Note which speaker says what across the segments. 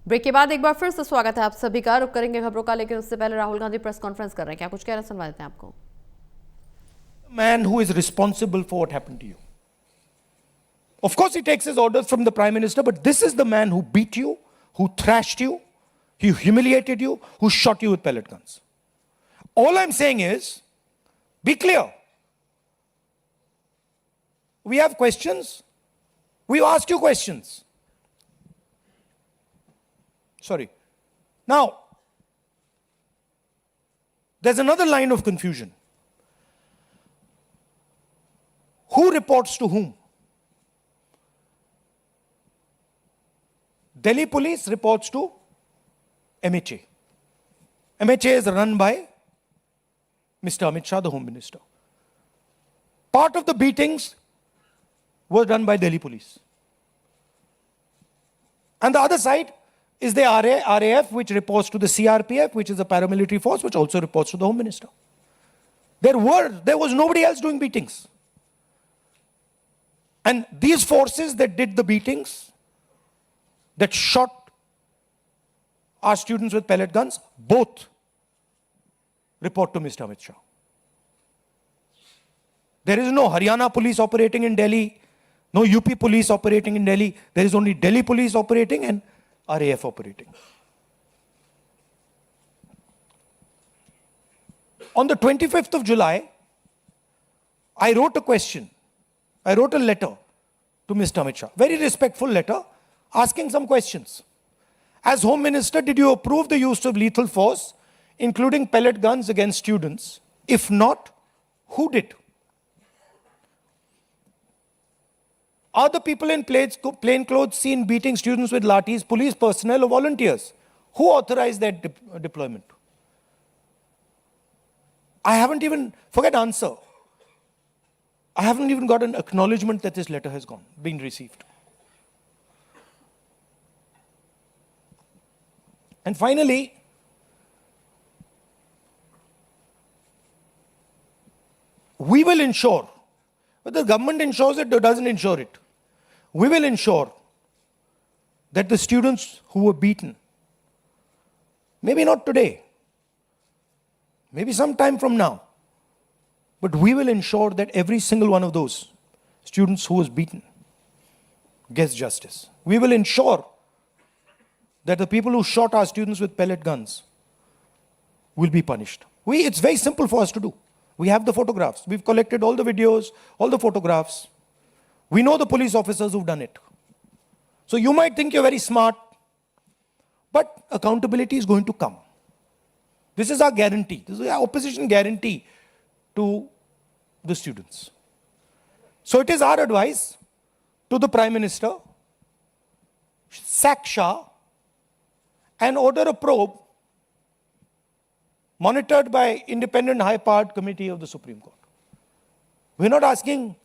Speaker 1: Break के बाद एक बार फिर से स्वागत है आप सभी का। रुक करेंगे खबरों का, लेकिन उससे पहले राहुल गांधी प्रेस कॉन्फ्रेंस कर रहे हैं। क्या कुछ कह रहे हैं, सुनवा देते हैं आपको।
Speaker 2: Man who is responsible for what happened to you. Of course, he takes his orders from the Prime Minister, but this is the man who beat you, who thrashed you, who humiliated you, who shot you with pellet guns. All I'm saying is, be clear. We have questions. We ask you questions. Sorry. Now, there's another line of confusion. Who reports to whom? Delhi police reports to MHA. MHA is run by Mr. Amit Shah, the Home Minister. Part of the beatings was done by Delhi police. And the other side is the RAF, which reports to the CRPF, which is a paramilitary force, which also reports to the Home Minister. There was nobody else doing beatings. And these forces that did the beatings, that shot our students with pellet guns, both report to Mr. Amit Shah. There is no Haryana police operating in Delhi, no UP police operating in Delhi. There is only Delhi police operating and RAF operating. On the 25th of July, I wrote a question. I wrote a letter to Mr. Amit Shah, very respectful letter, asking some questions. As Home Minister, did you approve the use of lethal force, including pellet guns against students? If not, who did? Are the people in plain clothes seen beating students with lathis, police personnel or volunteers? Who authorized that deployment? I haven't even, forget answer. I haven't even got an acknowledgement that this letter has been received. And finally, we will ensure, whether the government ensures it or doesn't ensure it, we will ensure that the students who were beaten, maybe not today, maybe some time from now, but we will ensure that every single one of those students who was beaten gets justice. We will ensure that the people who shot our students with pellet guns will be punished. It's very simple for us to do. We have the photographs. We've collected all the videos, all the photographs. We know the police officers who've done it. So you might think you're very smart, but accountability is going to come. This is our guarantee. This is our opposition guarantee to the students. So it is our advice to the Prime Minister, sack Shah and order a probe monitored by independent high-powered committee of the Supreme Court. We're not asking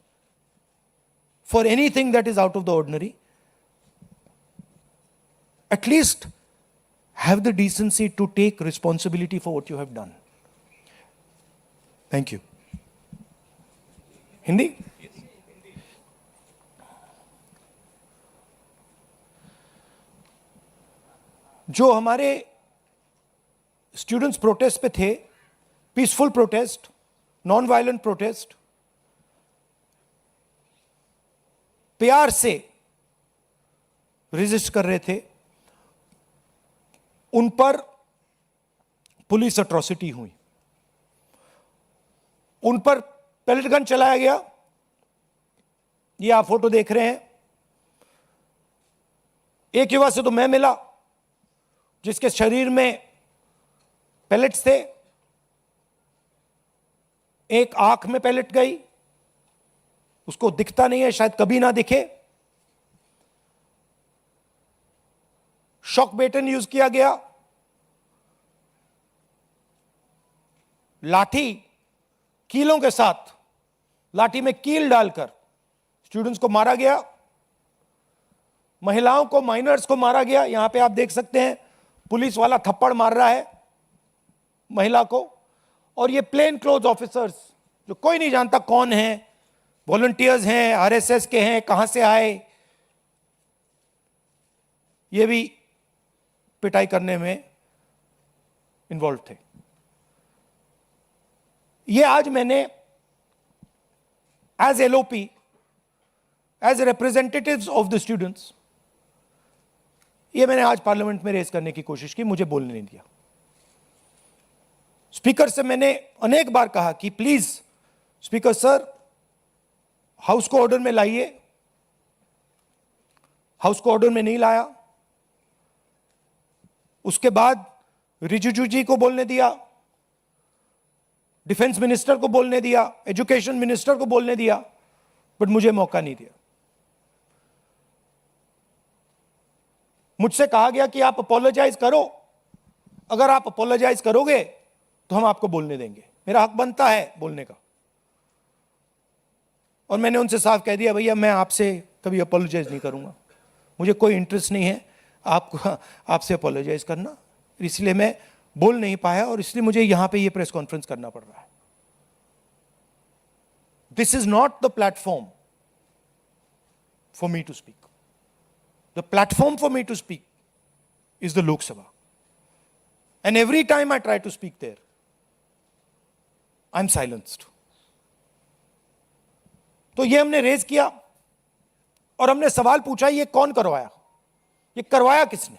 Speaker 2: for anything that is out of the ordinary. At least have the decency to take responsibility for what you have done. Thank you. Hindi? जो हमारे students protest पे थे, peaceful protest, non violent protest, प्यार से resist कर रहे थे, उन पर पुलिस अट्रॉसिटी हुई, उन पर पेलेट गन चलाया गया। ये आप फोटो देख रहे हैं। एक युवा से तो मैं मिला जिसके शरीर में पेलेट्स थे, एक आंख में पेलेट गई, उसको दिखता नहीं है, शायद कभी ना दिखे। शॉक बेटन यूज किया गया, लाठी कीलों के साथ, लाठी में कील डालकर स्टूडेंट्स को मारा गया, महिलाओं को, माइनर्स को मारा गया। यहां पे आप देख सकते हैं पुलिस वाला थप्पड़ मार रहा है महिला को, और ये प्लेन क्लोथ ऑफिसर्स जो कोई नहीं जानता कौन है, वॉलंटियर्स हैं, आरएसएस के हैं, कहां से आए, ये भी पिटाई करने में इन्वॉल्व थे। ये आज मैंने as LOP, as representatives of the students, ये मैंने आज पार्लियामेंट में रेज करने की कोशिश की, मुझे बोलने नहीं दिया। स्पीकर से मैंने अनेक बार कहा कि प्लीज स्पीकर सर, हाउस को ऑर्डर में लाइए। हाउस को ऑर्डर में नहीं लाया। उसके बाद रिजिजू जी को बोलने दिया, डिफेंस मिनिस्टर को बोलने दिया, एजुकेशन मिनिस्टर को बोलने दिया, बट मुझे मौका नहीं दिया। मुझसे कहा गया कि आप अपोलोजाइज करो, अगर आप अपोलोजाइज करोगे तो हम आपको बोलने देंगे। मेरा हक बनता है बोलने का, और मैंने उनसे साफ कह दिया, भैया मैं आपसे कभी अपोलोजाइज नहीं करूंगा, मुझे कोई इंटरेस्ट नहीं है आपसे अपोलोजाइज करना, इसलिए मैं बोल नहीं पाया और इसलिए मुझे यहां पे ये प्रेस कॉन्फ्रेंस करना पड़ रहा है। This is not the platform for me to speak. The platform for me to speak is the Lok Sabha, and every time I try to speak there, I am silenced. तो ये हमने रेज किया और हमने सवाल पूछा, ये कौन करवाया, ये करवाया किसने,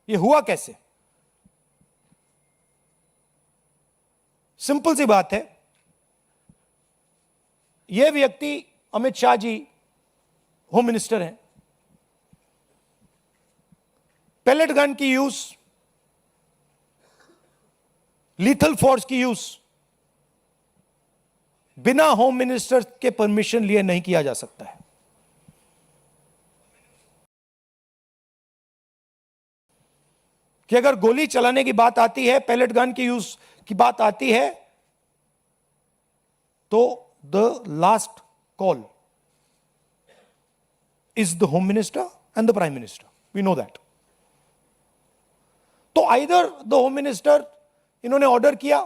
Speaker 2: ये हुआ कैसे। सिंपल सी बात है, ये व्यक्ति अमित शाह जी होम मिनिस्टर हैं। पैलेट गन की यूज, लीथल फोर्स की यूज बिना होम मिनिस्टर के परमिशन लिए नहीं किया जा सकता है। कि अगर गोली चलाने की बात आती है, पैलेट गन की यूज की बात आती है, तो the last call is the home minister and the prime minister, we know that. तो आइदर द होम मिनिस्टर, इन्होंने ऑर्डर किया